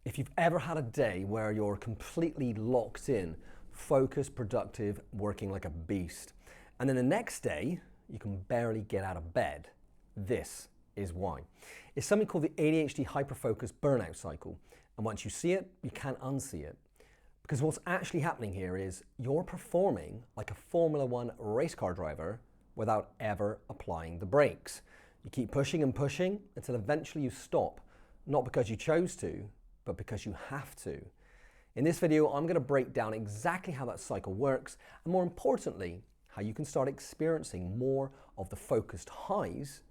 If you've ever had a day where you're completely locked in, focused, productive, working like a beast, and then the next day you can barely get out of bed, this is why. It's something called the ADHD Hyperfocus Burnout cycle, and once you see it, you can't unsee it. Because what's actually happening here is you're performing like a Formula One race car driver without ever applying the brakes. You keep pushing and pushing until eventually you stop, not because you chose to, but because you have to. In this video, I'm going to break down exactly how that cycle works, and more importantly, how you can start experiencing more of the focused highs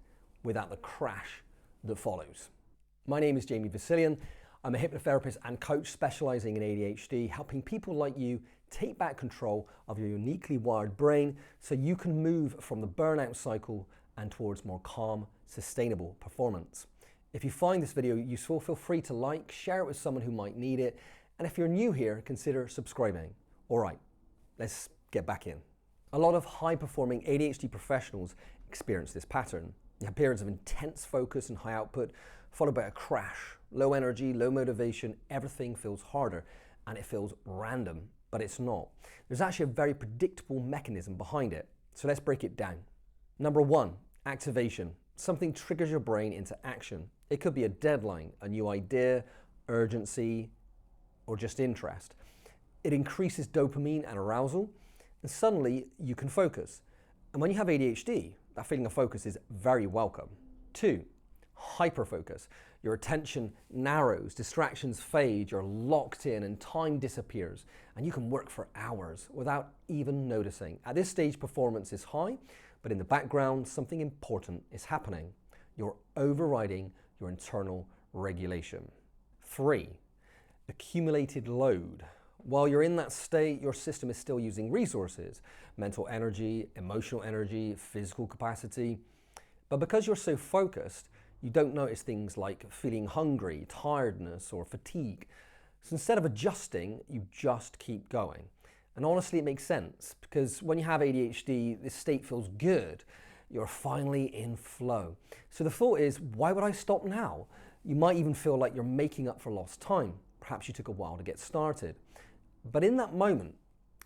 without the crash that follows. My name is Jamie Vasilian. I'm a hypnotherapist and coach specializing in ADHD, helping people like you take back control of your uniquely wired brain so you can move from the burnout cycle and towards more calm, sustainable performance. If you find this video useful, feel free to like, share it with someone who might need it, and if you're new here, consider subscribing. All right, let's get back in. A lot of high-performing ADHD professionals experience this pattern. You have periods of intense focus and high output, followed by a crash. Low energy, low motivation, everything feels harder, and it feels random, but it's not. There's actually a very predictable mechanism behind it, so let's break it down. Number one, activation. Something triggers your brain into action. It could be a deadline, a new idea, urgency, or just interest. It increases dopamine and arousal, and suddenly you can focus. And when you have ADHD, that feeling of focus is very welcome. Two, hyperfocus. Your attention narrows, distractions fade, you're locked in, and time disappears, and you can work for hours without even noticing. At this stage, performance is high, but in the background, something important is happening. You're overriding your internal regulation. Three, accumulated load. While you're in that state, your system is still using resources, mental energy, emotional energy, physical capacity. But because you're so focused, you don't notice things like feeling hungry, tiredness, or fatigue. So instead of adjusting, you just keep going. And honestly, it makes sense, because when you have ADHD, this state feels good. You're finally in flow. So the thought is, why would I stop now? You might even feel like you're making up for lost time. Perhaps you took a while to get started. But in that moment,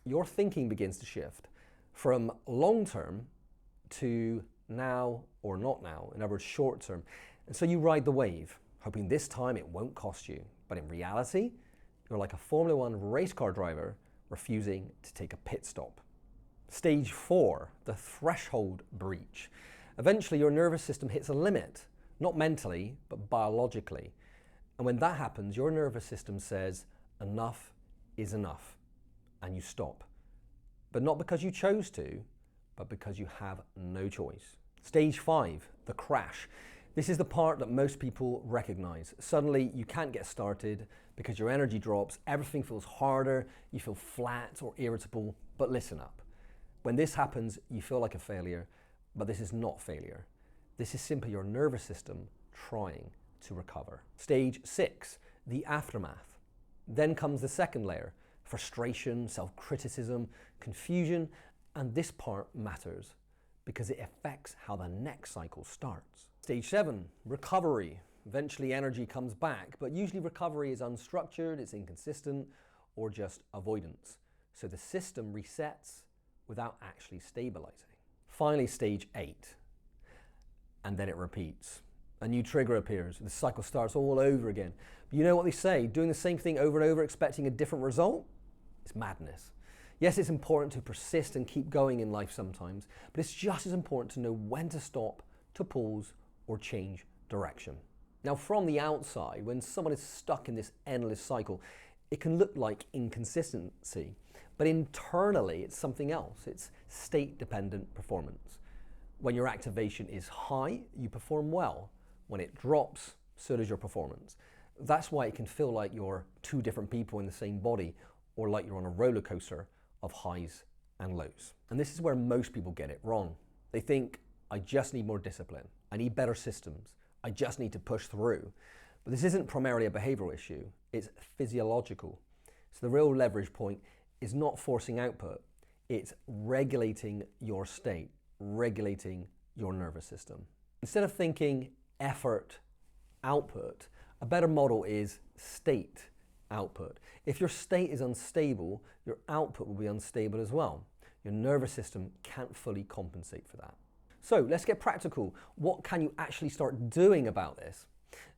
your thinking begins to shift from long term to now or not now, in other words, short term. And so you ride the wave, hoping this time it won't cost you. But in reality, you're like a Formula One race car driver refusing to take a pit stop. Stage four, the threshold breach. Eventually, your nervous system hits a limit, not mentally, but biologically. And when that happens, your nervous system says, enough is enough, and you stop. But not because you chose to, but because you have no choice. Stage five, the crash. This is the part that most people recognize. Suddenly, you can't get started because your energy drops, everything feels harder, you feel flat or irritable. But listen up. When this happens, you feel like a failure, but this is not failure. This is simply your nervous system trying to recover. Stage six, the aftermath. Then comes the second layer, frustration, self-criticism, confusion, and this part matters because it affects how the next cycle starts. Stage seven, recovery. Eventually energy comes back, but usually recovery is unstructured, it's inconsistent, or just avoidance. So the system resets without actually stabilizing. Finally, stage eight, and then it repeats. A new trigger appears, the cycle starts all over again. But you know what they say, doing the same thing over and over, expecting a different result? It's madness. Yes, it's important to persist and keep going in life sometimes, but it's just as important to know when to stop, to pause, or change direction. Now, from the outside, when someone is stuck in this endless cycle, it can look like inconsistency, but internally it's something else. It's state-dependent performance. When your activation is high, you perform well. When it drops, so does your performance. That's why it can feel like you're two different people in the same body, or like you're on a roller coaster of highs and lows. And this is where most people get it wrong. They think, I just need more discipline. I need better systems. I just need to push through. But this isn't primarily a behavioral issue. It's physiological. So the real leverage point is not forcing output. It's regulating your state, regulating your nervous system. Instead of thinking effort, output, A better model is state output. If your state is unstable, your output will be unstable as well. Your nervous system can't fully compensate for that. So let's get practical. What can you actually start doing about this?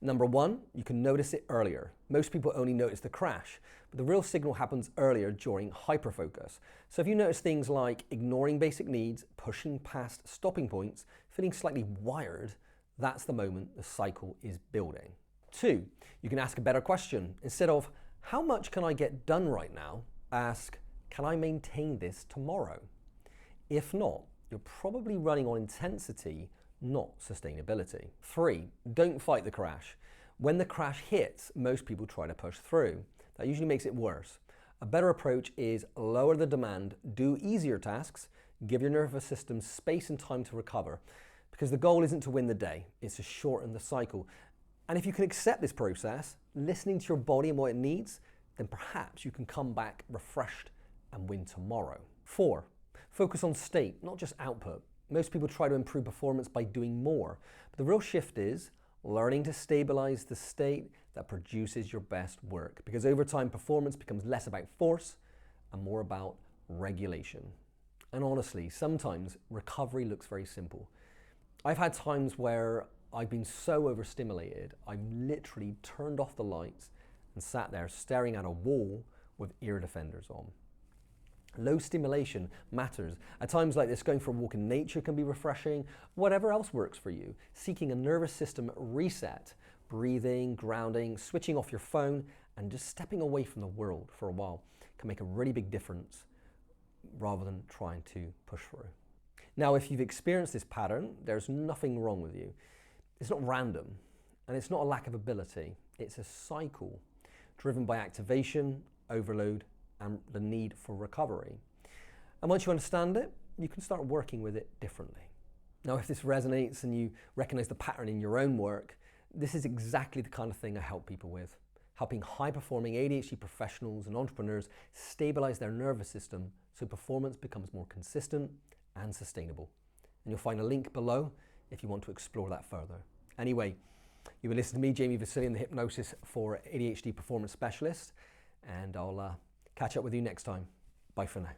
Number one, you can notice it earlier. Most people only notice the crash, but the real signal happens earlier during hyperfocus. So if you notice things like ignoring basic needs, pushing past stopping points, feeling slightly wired, that's the moment the cycle is building. Two, you can ask a better question. Instead of, how much can I get done right now? Ask, can I maintain this tomorrow? If not, you're probably running on intensity, not sustainability. Three, don't fight the crash. When the crash hits, most people try to push through. That usually makes it worse. A better approach is lower the demand, do easier tasks, give your nervous system space and time to recover. Because the goal isn't to win the day, it's to shorten the cycle. And if you can accept this process, listening to your body and what it needs, then perhaps you can come back refreshed and win tomorrow. Four, focus on state, not just output. Most people try to improve performance by doing more, but the real shift is learning to stabilize the state that produces your best work, because over time performance becomes less about force and more about regulation. And honestly, sometimes recovery looks very simple. I've had times where I've been so overstimulated, I've literally turned off the lights and sat there staring at a wall with ear defenders on. Low stimulation matters. At times like this, going for a walk in nature can be refreshing. Whatever else works for you. Seeking a nervous system reset, breathing, grounding, switching off your phone, and just stepping away from the world for a while can make a really big difference rather than trying to push through. Now, if you've experienced this pattern, there's nothing wrong with you. It's not random, and it's not a lack of ability. It's a cycle driven by activation, overload, and the need for recovery. And once you understand it, you can start working with it differently. Now, if this resonates and you recognize the pattern in your own work, this is exactly the kind of thing I help people with, helping high-performing ADHD professionals and entrepreneurs stabilize their nervous system so performance becomes more consistent and sustainable. And you'll find a link below if you want to explore that further. Anyway, you've been listening to me, Jamie Vasilian, the Hypnosis for ADHD Performance Specialist, and I'll catch up with you next time. Bye for now.